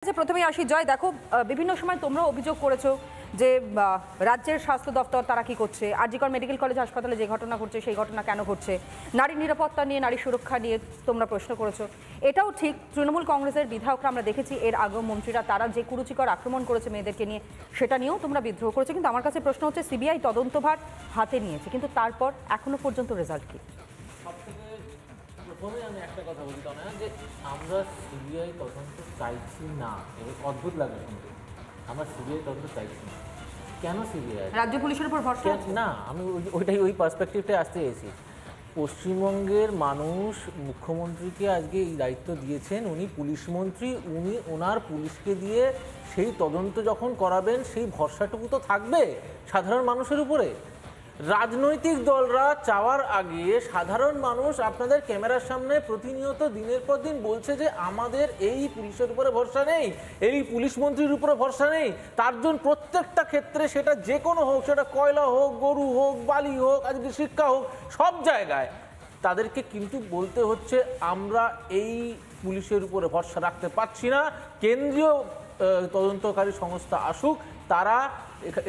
প্রথমেই আসি জয়, দেখো বিভিন্ন সময় তোমরা অভিযোগ করেছো যে রাজ্যের স্বাস্থ্য দপ্তর তারা কি করছে, আর জি কর মেডিকেল কলেজ হাসপাতালে যে ঘটনা ঘটছে সেই ঘটনা কেন ঘটছে, নারী নিরাপত্তা নিয়ে, নারী সুরক্ষা নিয়ে তোমরা প্রশ্ন করেছো। এটাও ঠিক, তৃণমূল কংগ্রেসের বিধায়করা আমরা দেখেছি এর আগেও মন্ত্রীরা তারা যে কুরুচিকর আক্রমণ করেছে মেয়েদেরকে নিয়ে সেটা নিয়েও তোমরা বিদ্রোহ করেছো। কিন্তু আমার কাছে প্রশ্ন হচ্ছে সিবিআই তদন্তভার হাতে নিয়েছে, কিন্তু তারপর এখনো পর্যন্ত রেজাল্ট কি? প্রথমে আমি একটা কথা বলি তনয়া, যে আমরা সিবিআই তদন্ত চাইছি না। এবার অদ্ভুত লাগে কিন্তু আমরা সিবিআই তদন্ত চাইছি না। কেন সিবিআই? রাজ্য পুলিশের উপর ভরসা না, আমি ওই পার্সপেক্টিভটাই আসতে এসেছি। পশ্চিমবঙ্গের মানুষ মুখ্যমন্ত্রীকে আজকে এই দায়িত্ব দিয়েছেন, উনি পুলিশ মন্ত্রী, উনি ওনার পুলিশকে দিয়ে সেই তদন্ত যখন করাবেন সেই ভরসাটুকু তো থাকবে সাধারণ মানুষের উপরে। রাজনৈতিক দলরা চাওয়ার আগে সাধারণ মানুষ আপনাদের ক্যামেরার সামনে প্রতিনিয়ত দিনের পর দিন বলছে যে আমাদের এই পুলিশের উপরে ভরসা নেই, এই পুলিশ মন্ত্রীর উপরে ভরসা নেই। তার জন্য প্রত্যেকটা ক্ষেত্রে সেটা যে কোনো হোক, সেটা কয়লা হোক, গরু হোক, বালি হোক, আজকে শিক্ষা হোক, সব জায়গায় তাদেরকে কিন্তু বলতে হচ্ছে আমরা এই পুলিশের উপরে ভরসা রাখতে পারছি না। কেন্দ্রীয় তদন্তকারী সংস্থা আসুক, তারা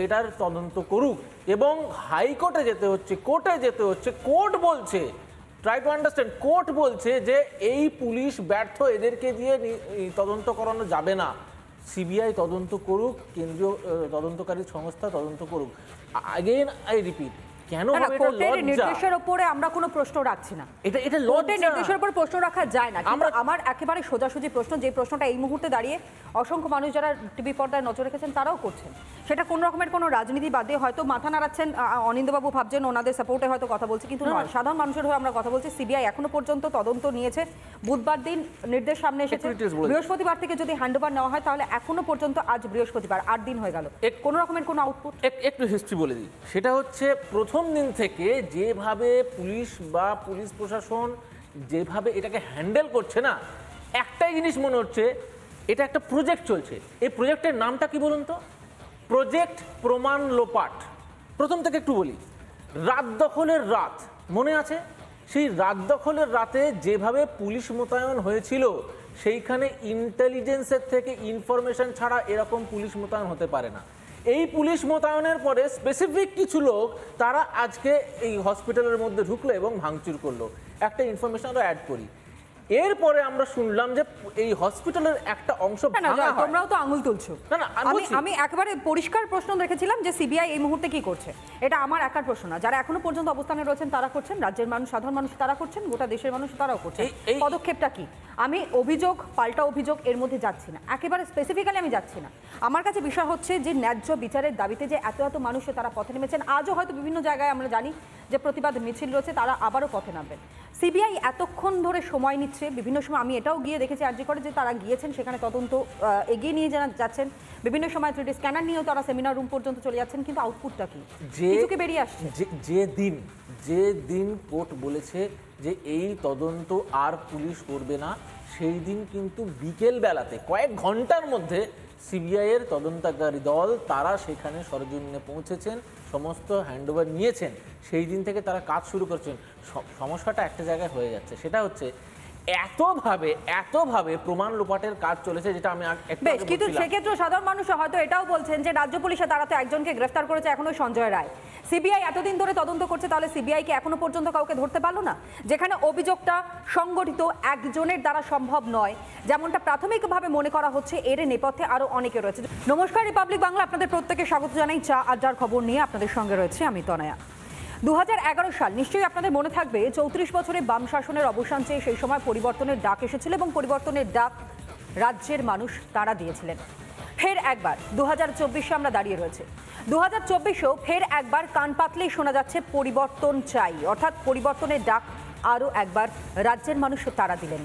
এটার তদন্ত করুক, এবং হাইকোর্টে যেতে হচ্ছে, কোর্টে যেতে হচ্ছে। কোর্ট বলছে, ট্রাই টু আন্ডারস্ট্যান্ড, কোর্ট বলছে যে এই পুলিশ ব্যর্থ, এদেরকে দিয়ে তদন্ত করানো যাবে না। সিবিআই তদন্ত করুক, কেন্দ্রীয় তদন্তকারী সংস্থা তদন্ত করুক। আগেন আই রিপিট, কেন কোর্টের নির্দেশের উপরে আমরা কোনো প্রশ্ন রাখছি না, এটা কোর্টের নির্দেশের উপর প্রশ্ন রাখা যায় না। আমার একেবারে সোজাসুজি প্রশ্ন, যে প্রশ্নটা এই মুহূর্তে দাঁড়িয়ে অসংখ্য মানুষ যারা টিভি পর্দায় নজর রেখেছেন তারাও করছেন, সেটা কোনো রকমের কোনো রাজনীতি বাদে হয়তো মাথা নাড়াচ্ছেন অনিন্দবাবু, ভাবছেন ওনাদের সাপোর্টে হয়তো কথা বলছে, কিন্তু নয়, সাধারণ মানুষের হয়ে আমরা কথা বলছি। সিবিআই এখনো পর্যন্ত তদন্ত নিয়েছে, বুধবার দিন নির্দেশ সামনে এসেছে, বৃহস্পতিবার থেকে যদি হ্যান্ডওভার নেওয়া হয় তাহলে এখনো পর্যন্ত আজ বৃহস্পতিবার 8 দিন হয়ে গেল, কোনো রকমের কোনো আউটপুট। একটু হিস্ট্রি বলে দিই। সেটা হচ্ছে প্রথম দিন থেকে যেভাবে পুলিশ বা পুলিশ প্রশাসন যেভাবে এটাকে হ্যান্ডেল করছে না, একটাই জিনিস মনে হচ্ছে এটা একটা প্রজেক্ট চলছে। এই প্রজেক্টের নামটা কি বলুন তো? প্রজেক্ট প্রমাণ লোপাট। প্রথম থেকে একটু বলি, রাত দখলের রাত মনে আছে? সেই রাত দখলের রাতে যেভাবে পুলিশ মোতায়েন হয়েছিল, সেইখানে ইন্টেলিজেন্সের থেকে ইনফরমেশন ছাড়া এরকম পুলিশ মোতায়েন হতে পারে না। এই পুলিশ মোতায়েনের পরে স্পেসিফিক কিছু লোক তারা আজকে এই হসপিটালের মধ্যে ঢুকলো এবং ভাঙচুর করলো। একটা ইনফরমেশন আমরা অ্যাড করি, এরপরে আমরা শুনলাম যে এই হসপিটালের একটা অংশ ভাঙা হয়। তোমরাও তো আঙুল তুলছো। না, আমি একেবারে পরিষ্কার প্রশ্ন রেখেছিলাম যে সিবিআই এই মুহূর্তে কি করছে, এটা আমার একার প্রশ্ন না। যারা এখনো পর্যন্ত অবস্থানে রয়েছেন তারা করছেন, রাজ্যের মানুষ, সাধারণ মানুষ তারা করছেন, গোটা দেশের মানুষ তারাও করছেন। পদক্ষেপটা কি? আমি অভিযোগ পাল্টা অভিযোগ এর মধ্যে যাচ্ছি না, একেবারে স্পেসিফিক্যালি আমি যাচ্ছি না। আমার কাছে বিষয় হচ্ছে যে ন্যায্য বিচারের দাবিতে যে এত এত মানুষ তারা পথে নেমেছেন, আজও হয়তো বিভিন্ন জায়গায় আমরা জানি যে প্রতিবাদ মিছিল রয়েছে, তারা আবারও পথে নামবেন। সিবিআই এতক্ষণ ধরে সময় নিচ্ছে, বিভিন্ন সময় আমি এটাও গিয়ে দেখেছি আর জি করে যে তারা গিয়েছেন, সেখানে তদন্ত এগিয়ে নিয়ে যাচ্ছেন, বিভিন্ন সময় 3D স্ক্যানার নিয়েও তারা সেমিনার রুম পর্যন্ত চলে যাচ্ছেন, কিন্তু আউটপুটটা কি? কিছুকে বেরিয়ে আসছে। যে দিন কোর্ট বলেছে যে এই তদন্ত আর পুলিশ করবে না, সেই দিন কিন্তু বিকেল বেলাতে কয়েক ঘন্টার মধ্যে সিবিআই এর তদন্তকারী দল তারা সেখানে সরজমিনে পৌঁছেছেন, সমস্ত হ্যান্ডওভার নিয়েছেন। সেই দিন থেকে তারা কাজ শুরু করছেন। সমস্যাটা একটা জায়গায় হয়ে যাচ্ছে, সেটা হচ্ছে এতভাবে প্রমাণ লোপাটের কাজ চলেছে, যেটা আমি বেশ, কিন্তু সেক্ষেত্রে সাধারণ মানুষ হয়তো এটাও বলছেন যে রাজ্য পুলিশে তারা তো একজনকে গ্রেফতার করেছে, এখনো সঞ্জয় রায়। সিবিআই এতদিন ধরে তদন্ত করছে, তাহলে সিবিআই কি এখনো পর্যন্ত কাউকে ধরতে পারলো না? যেখানে অভিযোগটা সংগঠিত একজনের দ্বারা সম্ভব নয়, যেমনটা প্রাথমিকভাবে মনে করা হচ্ছে, এর নেপথ্যে আরো অনেকে রয়েছে। নমস্কার, রিপাবলিক বাংলা আপনাদের প্রত্যেককে স্বাগত জানাই। চা আড্ডার খবর নিয়ে আপনাদের সঙ্গে রয়েছে আমি তনয়া। 2011 সাল নিশ্চয়ই আপনাদের মনে থাকবে, 34 বছরে বাম শাসনের অবসান চেয়ে সেই সময় পরিবর্তনের ডাক এসেছিল, এবং পরিবর্তনের ডাক রাজ্যের মানুষ তারা দিয়েছিলেন। ফের একবার 2024-এ আমরা দাঁড়িয়ে রয়েছে। 2024-এও ফের একবার কান পাতলেই শোনা যাচ্ছে পরিবর্তন চাই, অর্থাৎ পরিবর্তনের ডাক আরও একবার রাজ্যের মানুষ তারা দিলেন।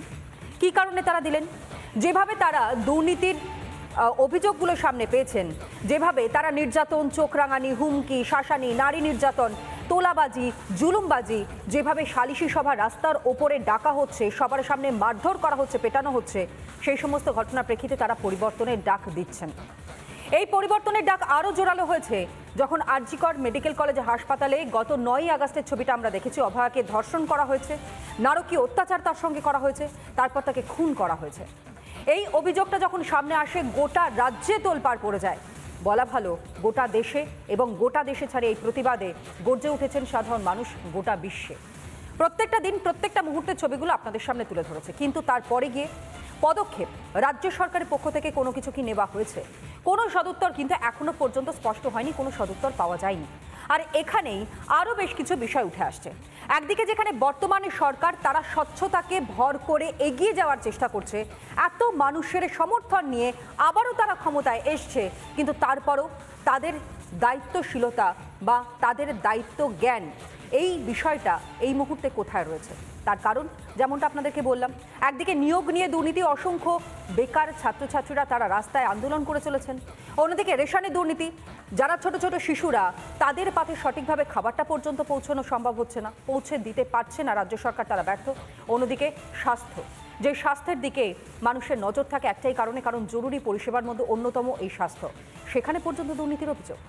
কি কারণে তারা দিলেন? যেভাবে তারা দুর্নীতির অভিযোগগুলো সামনে পেয়েছেন, যেভাবে তারা নির্যাতন, চোখ রাঙানি, হুমকি, শাসানি, নারী নির্যাতন, তোলাবাজি, জুলুমবাজি, যেভাবে সালিশি সভা রাস্তার ওপরে ডাকা হচ্ছে, সবার সামনে মারধর করা হচ্ছে, পেটানো হচ্ছে, সেই সমস্ত ঘটনার প্রেক্ষিতে তারা পরিবর্তনের ডাক দিচ্ছেন। এই পরিবর্তনের ডাক আরও জোরালো হয়েছে যখন আর জি কর মেডিকেল কলেজ হাসপাতালে গত 9 আগস্টের ছবিটা আমরা দেখেছি। অভয়াকে ধর্ষণ করা হয়েছে, নারকীয় অত্যাচার তার সঙ্গে করা হয়েছে, তারপর তাকে খুন করা হয়েছে। এই অভিযোগটা যখন সামনে আসে গোটা রাজ্যে তোলপাড় পড়ে যায়, বলা ভালো গোটা দেশে, এবং গোটা দেশে ছাড়ে এই প্রতিবাদে গর্জে উঠেছেন সাধারণ মানুষ গোটা বিশ্বে। প্রত্যেকটা দিন প্রত্যেকটা মুহূর্তের ছবিগুলো আপনাদের সামনে তুলে ধরেছে, কিন্তু তারপরে গিয়ে পদক্ষেপ রাজ্য সরকারের পক্ষ থেকে কোনো কিছু কি নেওয়া হয়েছে? কোনো সদুত্তর কিন্তু এখনো পর্যন্ত স্পষ্ট হয়নি, কোনো সদুত্তর পাওয়া যায়নি। আর এখানেই আরও বেশ কিছু বিষয় উঠে আসছে। একদিকে যেখানে বর্তমানে সরকার তারা স্বচ্ছতাকে ভর করে এগিয়ে যাওয়ার চেষ্টা করছে, এত মানুষের সমর্থন নিয়ে আবারও তারা ক্ষমতায় এসছে, কিন্তু তারপরও তাদের দায়িত্বশীলতা বা তাদের দায়িত্ব জ্ঞান এই বিষয়টা এই মুহূর্তে কোথায় রয়েছে? তার কারণ যেমনটা আপনাদেরকে বললাম, একদিকে নিয়োগ নিয়ে দুর্নীতি, অসংখ্য বেকার ছাত্রছাত্রীরা তারা রাস্তায় আন্দোলন করে চলেছেন। অন্যদিকে রেশনে দুর্নীতি, যারা ছোট ছোট শিশুরা তাদের পাতে সঠিকভাবে খাবারটা পর্যন্ত পৌঁছানো সম্ভব হচ্ছে না, পৌঁছে দিতে পারছে না রাজ্য সরকার, তারা ব্যর্থ। অন্যদিকে স্বাস্থ্য, যে স্বাস্থ্যের দিকে মানুষের নজর থাকে একটাই কারণে, কারণ জরুরি পরিষেবার মধ্যে অন্যতম এই স্বাস্থ্য, সেখানে পর্যন্ত দুর্নীতির অভিযোগ।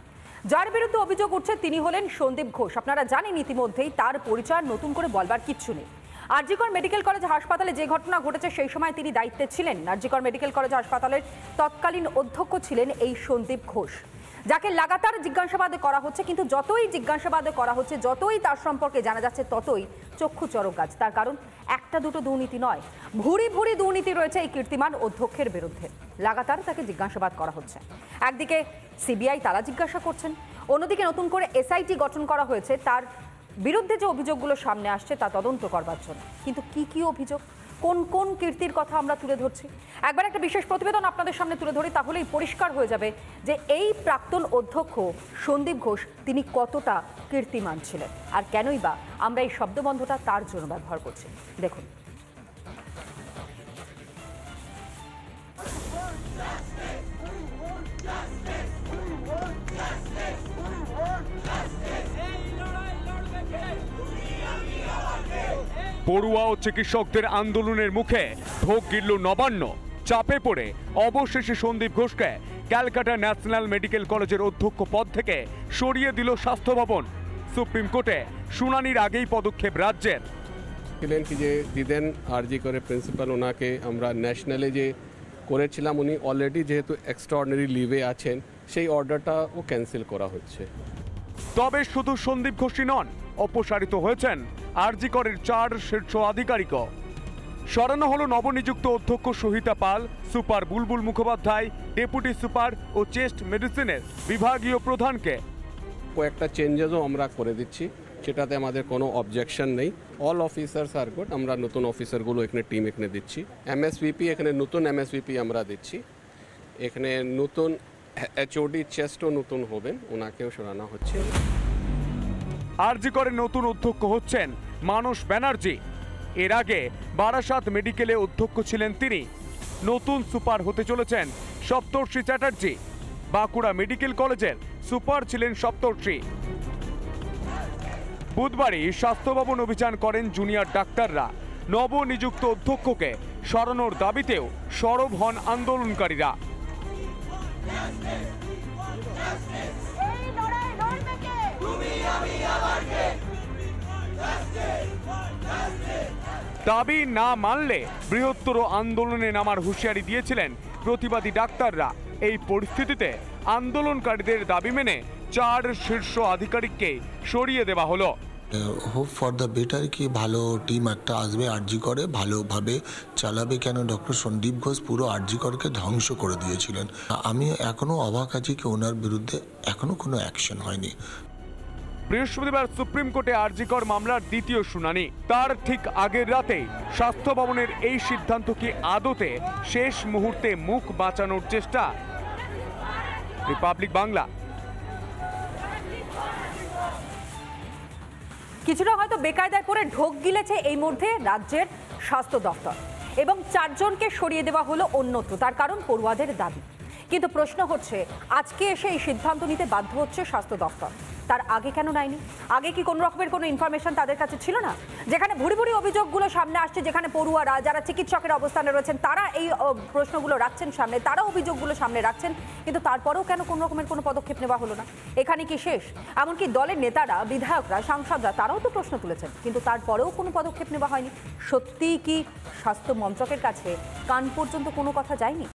যার বিরুদ্ধে অভিযোগ উঠছে তিনি হলেন সন্দীপ ঘোষ। আপনারা জানেন ইতিমধ্যেই তার পরিচয় নতুন করে বলবার কিচ্ছু নেই। আরজিকর মেডিকেল কলেজ হাসপাতালে যে ঘটনা ঘটেছে সেই সময় তিনি দায়িত্বে ছিলেন। আরজিকর মেডিকেল কলেজ হাসপাতালের তৎকালীন অধ্যক্ষ ছিলেন এই সন্দীপ ঘোষ, যাকে লাগাতার জিজ্ঞাসাবাদ করা হচ্ছে। কিন্তু যতই জিজ্ঞাসাবাদ করা হচ্ছে, যতই তার সম্পর্কে জানা যাচ্ছে, ততই চক্ষু চড়ক গাছ। তার কারণ একটা দুটো দুর্নীতি নয়, ভুরি ভুরি দুর্নীতি রয়েছে এই কীর্তিমান অধ্যক্ষের বিরুদ্ধে। লাগাতার তাকে জিজ্ঞাসাবাদ করা হচ্ছে। একদিকে সিবিআই তারা জিজ্ঞাসা করছেন, অন্যদিকে নতুন করে এসআইটি গঠন করা হয়েছে তার বিরুদ্ধে যে অভিযোগগুলো সামনে আসছে তা তদন্ত করবার জন্য। কিন্তু কি কি অভিযোগ, কোন কোন কীর্তির কথা আমরা তুলে ধরছি, একবার একটা বিশেষ প্রতিবেদন আপনাদের সামনে তুলে ধরি, তাহলেই পরিষ্কার হয়ে যাবে যে এই প্রাক্তন অধ্যক্ষ সন্দীপ ঘোষ তিনি কতটা কীর্তিমান ছিলেন, আর কেনই বা আমরা এই শব্দবন্ধটা তার জন্য ব্যবহার করছি। দেখুন। পড়ুয়া ও চিকিৎসকদের আন্দোলনের মুখে ঢোক গিলল নবান্ন। চাপে পড়ে অবশেষে সন্দীপ ঘোষকে ক্যালকাটা ন্যাশনাল মেডিকেল কলেজের অধ্যক্ষ পদ থেকে সরিয়ে দিল স্বাস্থ্য ভবন। সুপ্রিম কোর্টে শুনানির আগেই পদক্ষেপ রাজ্যের। ছিলেন কি যে দিদেন আরজি করে প্রিন্সিপাল, ওনাকে আমরা ন্যাশনালে যে করেছিলাম, উনি অলরেডি যেহেতু এক্সট্রাঅর্ডিনারি লিভে আছেন, সেই অর্ডারটাও ক্যান্সেল করা হচ্ছে। তবে শুধু সন্দীপ ঘোষই নন, অপসারিত হয়েছেন আরজি করের 4 শীর্ষ আধিকারিকও। সরানো হলো নবনিযুক্ত অধ্যক্ষ সহিতা পাল, সুপার বুলবুল মুখোপাধ্যায়, ডেপুটি সুপার ও চেস্ট মেডিসিনের বিভাগীয় প্রধানকে। কয়েকটা চেঞ্জেসও আমরা করে দিচ্ছি, সেটাতে আমাদের কোনো অবজেকশন নেই। অল অফিসার্স আর গুড। আমরা নতুন অফিসারগুলো এখানে টিম এখানে দিচ্ছি। এমএসভিপি এখানে নতুন এমএসভিপি আমরা দিচ্ছি। এখানে নতুন এইচওডি চেস্টও নতুন হবেন, ওনাকেও সরানো হচ্ছে। আরজি করে নতুন অধ্যক্ষ হচ্ছেন মানস ব্যানার্জি। এর আগে বারাসাত মেডিকেলে অধ্যক্ষ ছিলেন তিনি। নতুন সুপার হতে চলেছেন সপ্তর্ষি চ্যাটার্জি। বাঁকুড়া মেডিকেল কলেজের সুপার ছিলেন সপ্তর্ষি। বুধবারই স্বাস্থ্য ভবন অভিযান করেন জুনিয়র ডাক্তাররা। নবনিযুক্ত অধ্যক্ষকে সরানোর দাবিতেও সরব হন আন্দোলনকারীরা। দাবি না মানলে বৃহত্তর আন্দোলনে নামার হুঁশিয়ারি দিয়েছিলেন প্রতিবাদী ডাক্তাররা। এই পরিস্থিতিতে আন্দোলনকারীদের দাবি মেনে 4 শীর্ষ আধিকারিককে সরিয়ে দেওয়া হলো। হোপ ফর দ্য বেটার, কি ভালো টিম একটা আসবে আরজি করে, ভালোভাবে চালাবে। কেন ডক্টর সন্দীপ ঘোষ পুরো আরজি করকে ধ্বংস করে দিয়েছিলেন। আমি এখনো অবাক আছি কি ওনার বিরুদ্ধে এখনো কোনো অ্যাকশন হয়নি। বৃহস্পতিবার সুপ্রিম কোর্টে আরজি কর মামলার দ্বিতীয় শুনানি। তার ঠিক আগের রাতেই স্বাস্থ্য ভবনের এই সিদ্ধান্ত কি আদতে শেষ মুহূর্তে মুখ বাঁচানোর চেষ্টা? রিপাবলিক বাংলা। কিছুটা হয়তো বেকায়দায় করে ঢোক গিলেছে এই মধ্যে রাজ্যের স্বাস্থ্য দপ্তর, এবং 4 জনকে সরিয়ে দেওয়া হলো অন্যত্র। তার কারণ পড়ুয়াদের দাবি। কিন্তু প্রশ্ন হচ্ছে, আজকে এসে এই সিদ্ধান্ত নিতে বাধ্য হচ্ছে স্বাস্থ্য দপ্তর। তার আগে কেন নেয়নি? আগে কি কোনো রকমের কোনো ইনফরমেশন তাদের কাছে ছিল না? যেখানে ভুরি ভুরি অভিযোগগুলো সামনে আসছে, যেখানে পড়ুয়ারা যারা চিকিৎসকের অবস্থানে রয়েছেন তারা এই প্রশ্নগুলো রাখছেন সামনে, তারা অভিযোগগুলো সামনে রাখছেন, কিন্তু তারপরেও কেন কোনো রকমের কোনো পদক্ষেপ নেওয়া হলো না? এখানে কি শেষ? এমনকি দলের নেতারা, বিধায়করা, সাংসদরা তারাও তো প্রশ্ন তুলেছেন, কিন্তু তারপরেও কোনো পদক্ষেপ নেওয়া হয়নি। সত্যিই কি স্বাস্থ্য মন্ত্রকের কাছে কান পর্যন্ত কোনো কথা যায়নি?